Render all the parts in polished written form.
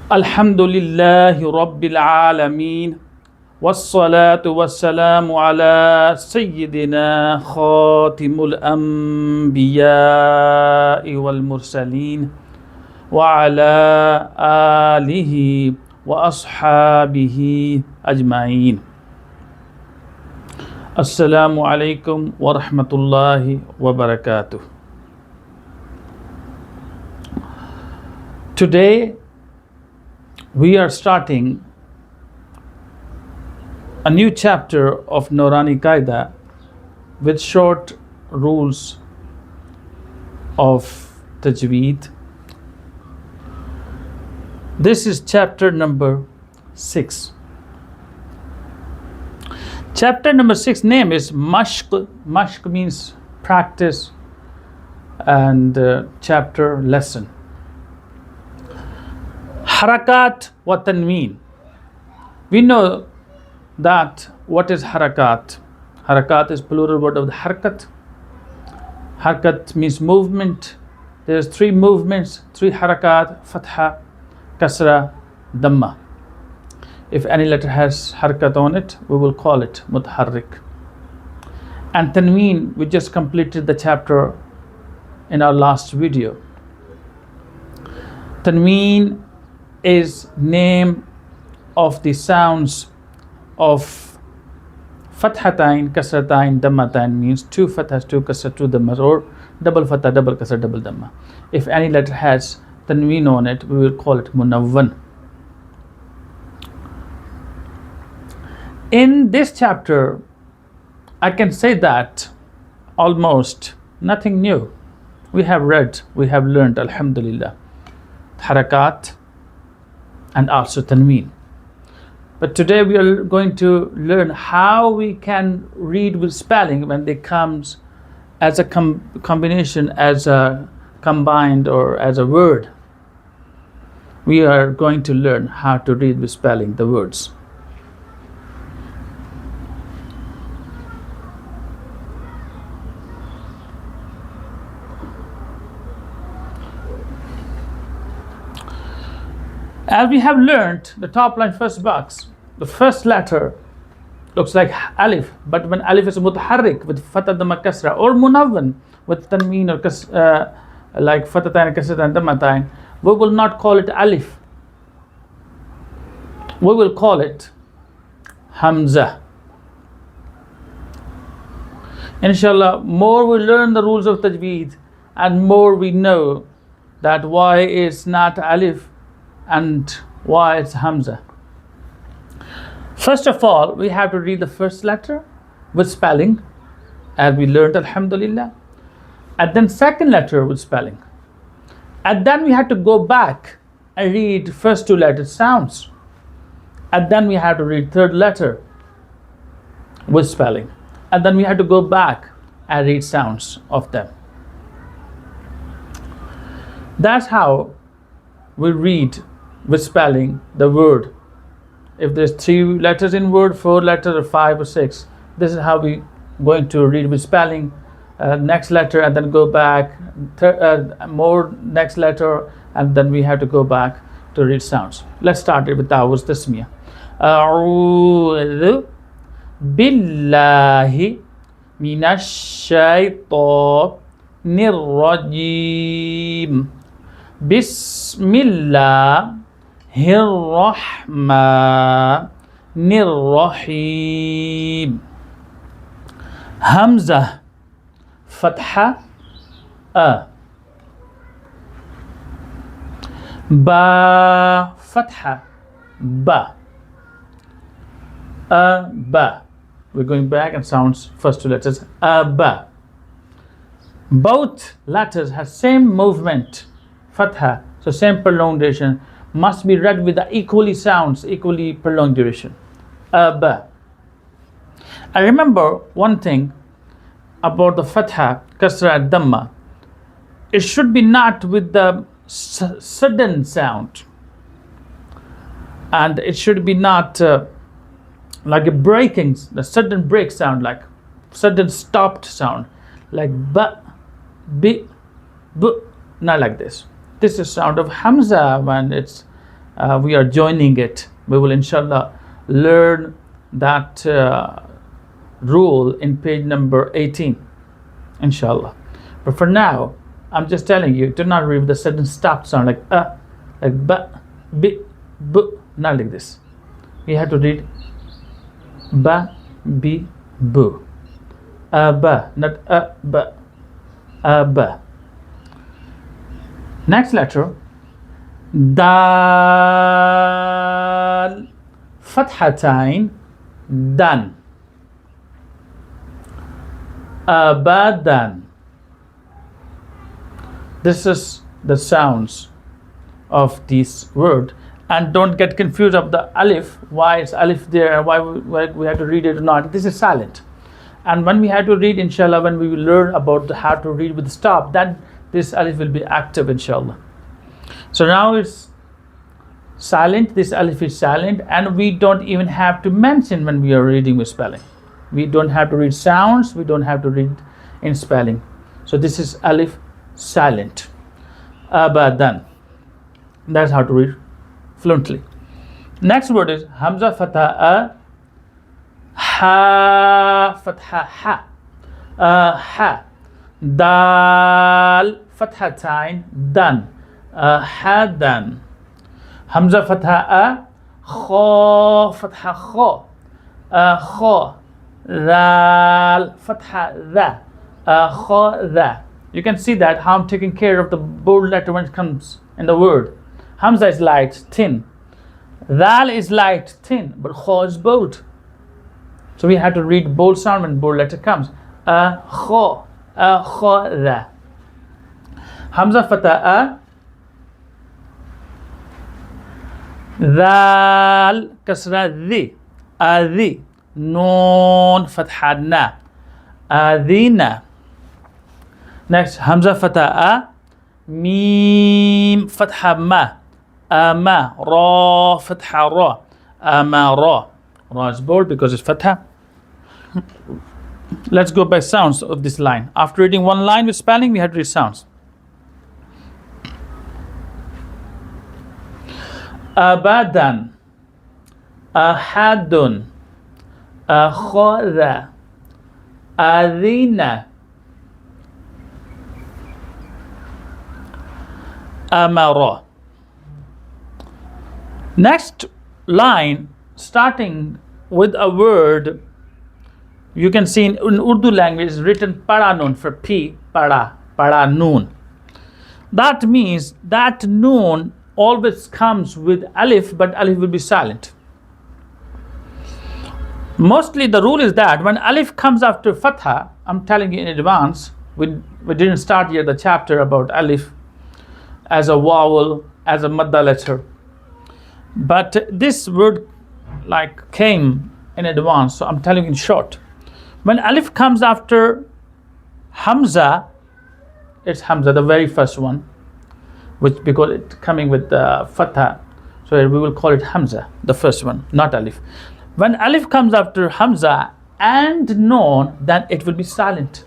Alhamdulillahi Rabbil Alameen. Wassalatu wassalamu ala Sayyidina Khatimul Anbiya'i wal Mursaleen wa ala alihi wa ashabihi ajma'in. Assalamu alaikum wa rahmatullahi wa barakatuh. Today we are starting a new chapter of Noorani Qaidah with short rules of Tajweed. This is chapter number 6. Chapter number 6 name is Mashq. Mashq means practice, and chapter lesson. Harakaat and Tanween. We know that what is Harakaat. Harakaat is plural word of the Harakat. Harakat means movement. There's 3 movements, 3 Harakaat: Fatha, Kasra, Dhamma. If any letter has Harakat on it, we will call it Mutaharrik. And Tanween, we just completed the chapter in our last video. Tanween is name of the sounds of Fathatain, Kasratain, Dhammatain, means 2 Fathas, 2 Kasra, 2 Dhammas, or double Fatha, double Kasra, double Dhamma. If any letter has Tanween on it, we will call it Munawwan. In this chapter, I can say that almost nothing new. We have read, we have learned, Alhamdulillah, Harakaat and also Tanween. But today we are going to learn how we can read with spelling when they comes as a combination, as a combined, or as a word. We are going to learn how to read with spelling the words. As we have learned, the top line first box, the first letter looks like Alif, but when Alif is Mutaharrik with Fatha, Dhamma, Kasra, or Munawwan with Tanween, or like Fathatain, Kasratain, Dhammatain, we will not call it Alif. We will call it Hamza. Inshallah, more we learn the rules of Tajweed, and more we know that why it's not Alif and why it's Hamza. First of all, we have to read the first letter with spelling, as we learned, Alhamdulillah, and then second letter with spelling, and then we have to go back and read first 2 letter sounds, and then we have to read third letter with spelling, and then we have to go back and read sounds of them. That's how we read with spelling the word. If there's 3 letters in word, 4 letters, or 5 or 6, this is how we going to read with spelling. Next letter, and then go back, more next letter, and then we have to go back to read sounds. Let's start it with Ta'awuz Tasmiyah. A'udhu billahi minash shaitanir rajim. Bismillahirrahmanirrahim. Hamza, Fatha, A. Ba, Fatha, Ba. Ba. We're going back and sounds first 2 letters. Ba. Both letters have same movement, Fatha, so same prolongation, must be read with the equally prolonged duration. Ba. I remember one thing about the Fatha, Kasra, and Dhamma. It should be not with the sudden sound, and it should be not like a breaking, the sudden break sound, like sudden stopped sound, like ba, bi, bu, not like this. This is sound of Hamza when it's we are joining it. We will inshallah learn that rule in page number 18, inshallah. But for now, I'm just telling you, do not read with the sudden stop sound like ba, bi, bu, not like this. You have to read ba, bi, bu. Ba, not ba, ba. Next letter, dal, fathatain, dan. Abadan. This is the sounds of this word, and don't get confused of the alif, why is alif there and why we have to read it or not. This is silent, and when we have to read, inshallah, when we will learn about how to read with stop, then this alif will be active, inshallah. So now it's silent, this alif is silent, and we don't even have to mention when we are reading with spelling. We don't have to read sounds, we don't have to read in spelling. So this is alif silent. Abadan. That's how to read fluently. Next word is hamza fatha ha fatha ha ha dal fathatain dan hadan. Hamza fatha kha fatha kha kha dal fatha da kha da. You can see that how I'm taking care of the bold letter when it comes in the word. Hamza is light, thin. Dal is light, thin, but kha is bold. So we have to read bold sound when bold letter comes. Kha da. Hamza fatha dal kasra di adi nun fatha na adina. Next, hamza fatha mim fatha ma ama ra fatha ra amara. Ra is bold because it's fatha. Let's go by sounds of this line. After reading one line with spelling, we have to read sounds. Abadan, ahadun, akhadha, adina, amara. Next line, starting with a word, you can see in Urdu language is written para noon for P, para noon. That means that noon always comes with alif, but alif will be silent. Mostly the rule is that when alif comes after fatha, I'm telling you in advance, we didn't start yet the chapter about alif as a vowel, as a madda letter. But this word like came in advance, so I'm telling you in short. When alif comes after hamza, it's hamza, the very first one, which because it's coming with fatha, so we will call it hamza, the first one, not alif. When alif comes after hamza and noon, then it will be silent.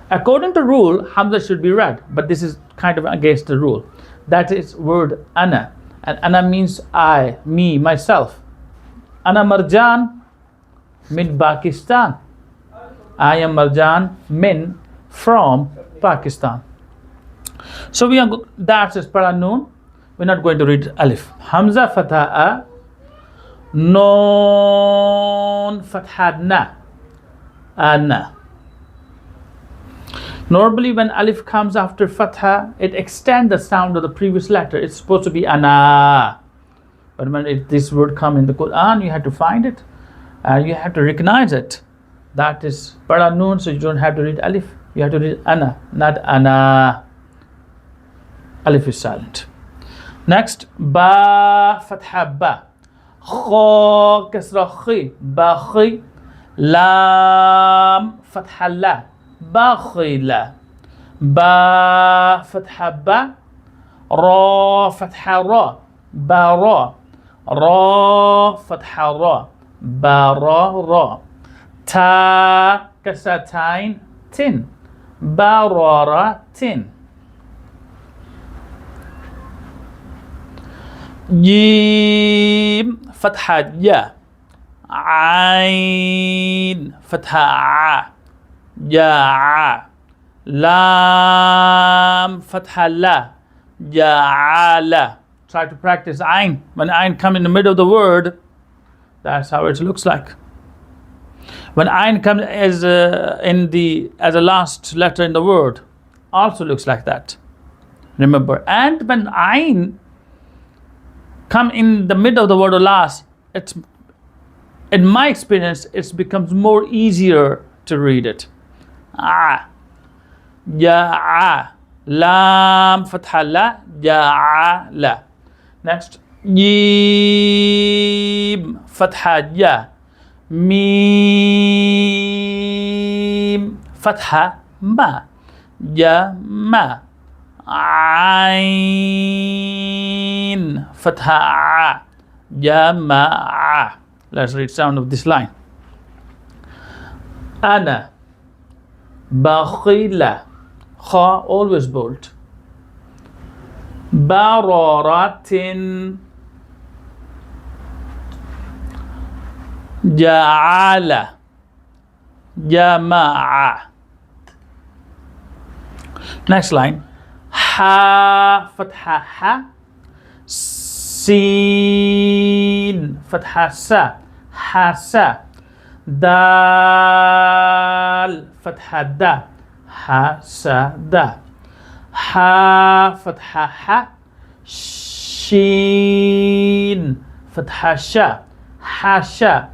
According to rule, hamza should be read, but this is kind of against the rule. That is word ana, and ana means I, me, myself. Ana Marjan min Pakistan. I am Marjan min from Pakistan. So that is para noon. We're not going to read alif. Hamza fatha noon fatha na ana. Normally when alif comes after fatha, it extends the sound of the previous letter. It's supposed to be ana. But when this word comes in the Quran, you have to find it. You have to recognize it. That is para noon, so you don't have to read alif. You have to read ana, not ana. Alif is silent. Next, ba fatha ba. Kha kasra khi, ba khi. Lam fatha la, ba khila. Ba fatha ba. Ra fatha ra, ba ra. Ra fatha ra, ba ra ra. Ta kasatain tin, ba ra ra tin. Jim fathah ya. Ain fathah a. Ya. Lam fathah la. Ja'ala. Try to practice ain. When ain come in the middle of the word, that's how it looks like. When ain comes as as a last letter in the word, also looks like that. Remember, and when ain come in the middle of the word or last, it's, in my experience, it becomes more easier to read it. Ah, ya, lam fathah la, ya la. Next, Jim fathah ya. Mim fathah ma. Ya ma. Ain fathah a. Jama'a. Let's read sound of this line. Ana bakhila. Kha always bold. Bararatin. Ja'ala. Jama'a. Next line. Ha fathah ha. Sin fathah sa. Hasa. Dal fathah da. Hasada. Ha fathah ha. Shin fathah sha. Hasha.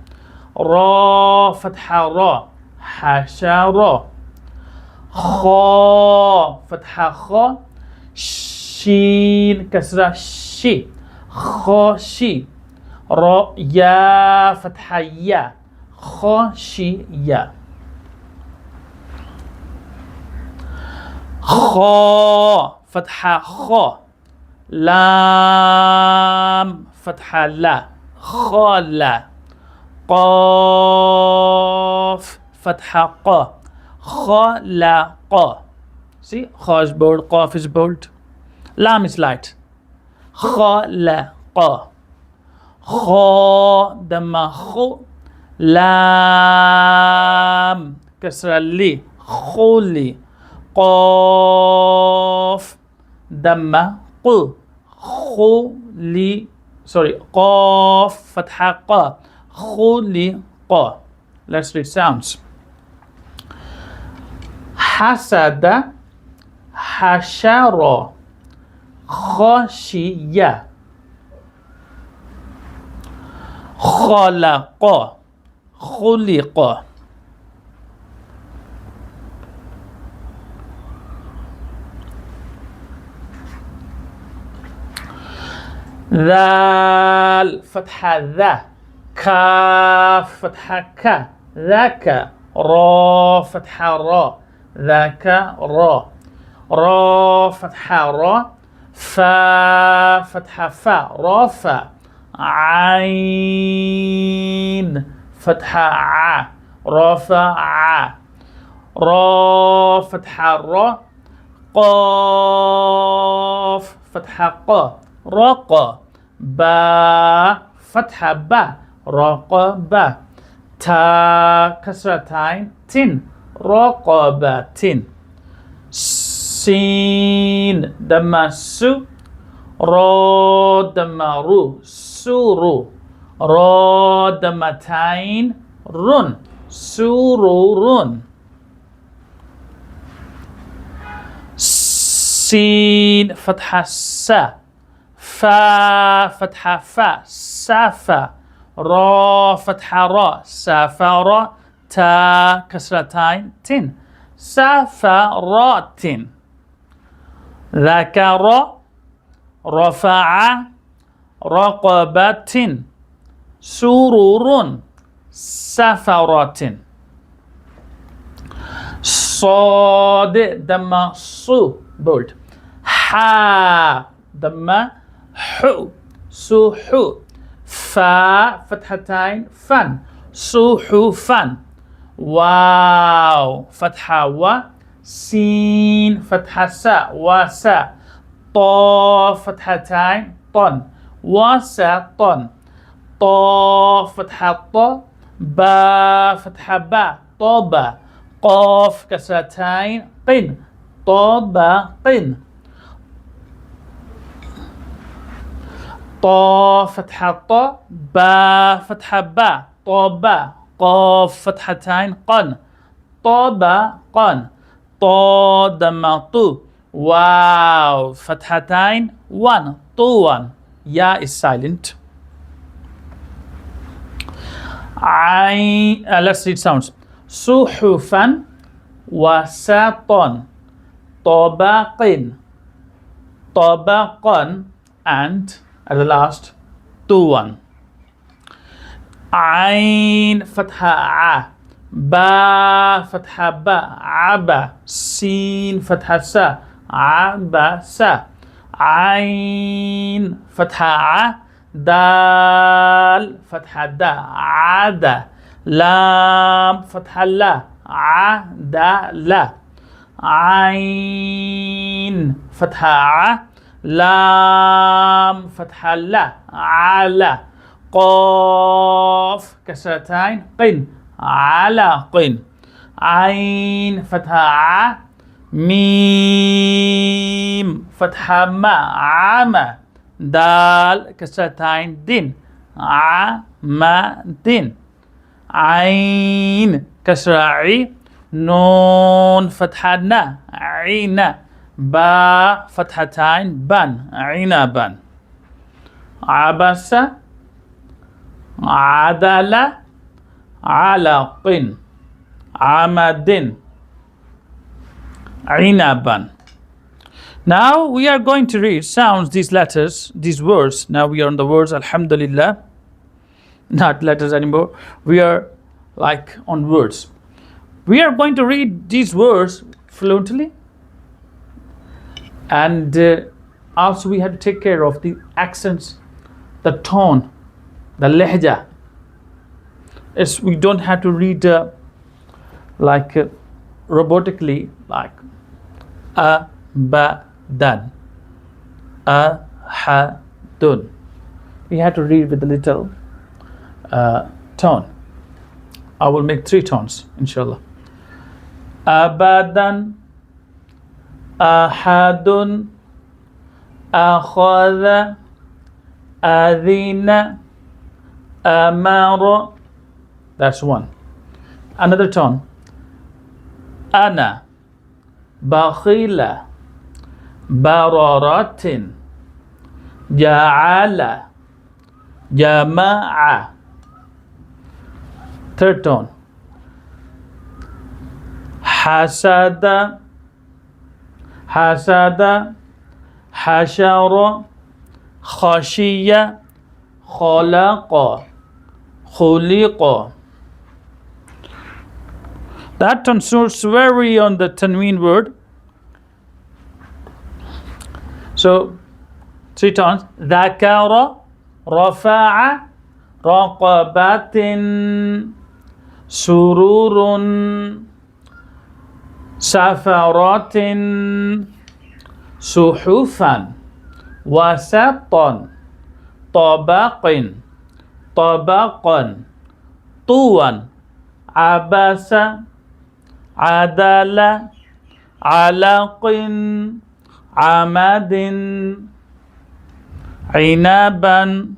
Ra fathah ra. Hashara. Kha fathah kha. Shin kasra shi. Khashi. Ra ya fathah ya. Khashiya. Kha fathah kha. Lam fathah la. Khala. Qaf fathah qa. Khalaqa. See, kha is bold, qaf is bold. Lam is light. Khalaqa. Kha damma khu. Lam kasra li. Khuli. Qaf damma qu. Khuli. Sorry, qaf fathah qa. Khuliqa. Let's read sounds. Hasada. Hashara. Khashiya. Khalaqa. Khuliqa. Dhal fathah dha. Kaf fathah ka. Dhaka. Ra fathah ra. Dhaka ra. Ra fathah ra. Fa fathah fa. Rafa. Ain fathah a. Rafa'a. Ra fathah ra. Qaf fathah qa. Raqa. Ba fathah ba. Raqaba. Ta kasratain tin. Raqabatin. Sin damma su. Ra damma ru. Suru. Ra dammatain run. Sururun. Sin fathah sa. Fa fathah fa. Safa. Ra fathah ra. Safara. Ta kasratain tin. Safaratin. Dhakara. Rafa'a. Raqabatin. Sururun. Safaratin. Sad damma su. Bold. Ha damma hu. Suhu. Fa fathatain fan. Suhufan. Wow fathah wa. Sin fathah sa. Wasa. Ta fathatain ton. وسط طا فتحة طا با فتحة با طابة قاف كسرتين قن طابق طا فتحة طا با فتحة با طابة قاف فتحتين قن طابقا طا ضمة واو فتحتين one طوان ya is silent عين let's read sounds صحفا وسطا طبق طبقا and at the last طوان عين فتحة ع با فتحة با عبا سين فتحة سا عبسا عين فتحة ع دال فتحة دا عدا لام فتحة لا عدا لا عين فتحة ع لام فتحة لا على قاف كسرتين قن علق عين فتحة ع ميم فتحة ما عمى دال كسرتين دين عمد عين كسرة عي نون فتحة نا عين با فتحتين بن عنبا عبس عدل علق عمد عنبا. Now we are going to read sounds, these letters, these words. Now we are on the words Alhamdulillah, not letters anymore. We are like on words. We are going to read these words fluently, and also we have to take care of the accents, the tone, the lehja. We don't have to read robotically, like abadan, ahadun. We have to read with a little tone. I will make 3 tones, inshallah. Abadan, ahadun, akhadha, adhina, amara. That's 1. Another tone. Ana, bakhila, bararatin, ja'ala, jama'a. Third tone. Hasada, hasada, hashara, khashiya, khalaqa, khuliqa. That tone sounds very on the Tanween word. So 3 tones. Dhakara, rafa'a, raqabatin, sururun, safaratin, suhufan, wasatan, tabaqin, tabaqan, tuwan, abasa, adala, alaqin, amadin, inaban.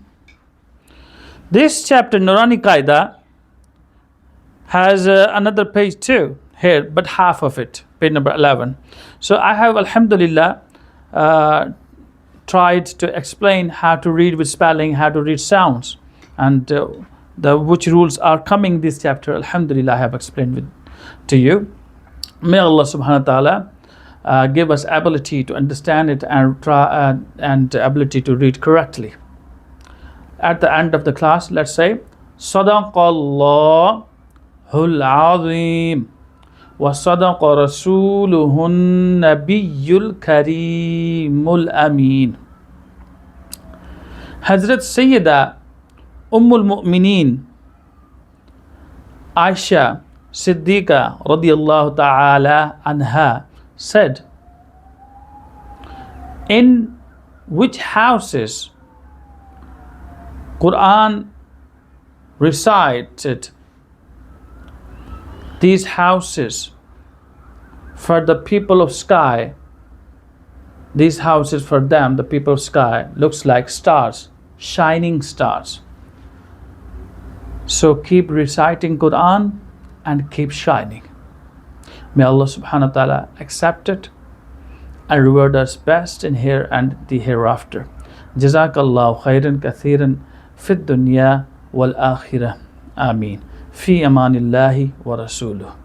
This chapter, Noorani Qaidah, has another page too here, but half of it, page number 11. So I have, alhamdulillah, tried to explain how to read with spelling, how to read sounds, and which rules are coming this chapter. Alhamdulillah, I have explained to you. May Allah subhanahu wa ta'ala give us ability to understand it and ability to read correctly. At the end of the class, let's say Sadaqallahul Azim wa sadaqa rasuluhun nabiyyul kareemul ameen. Hazrat Sayyida Ummul Mu'mineen Aisha Siddiqa radiyallahu ta'ala anha said, in which houses Quran recited these houses for the people of sky. These houses for them, the people of sky, looks like stars, shining stars. So keep reciting Quran and keep shining. May Allah subhanahu wa ta'ala accept it and reward us best in here and the hereafter. Jazakallahu khairan kathiran fid dunya wal akhirah. Ameen. Fi amanillahi wa rasuluh.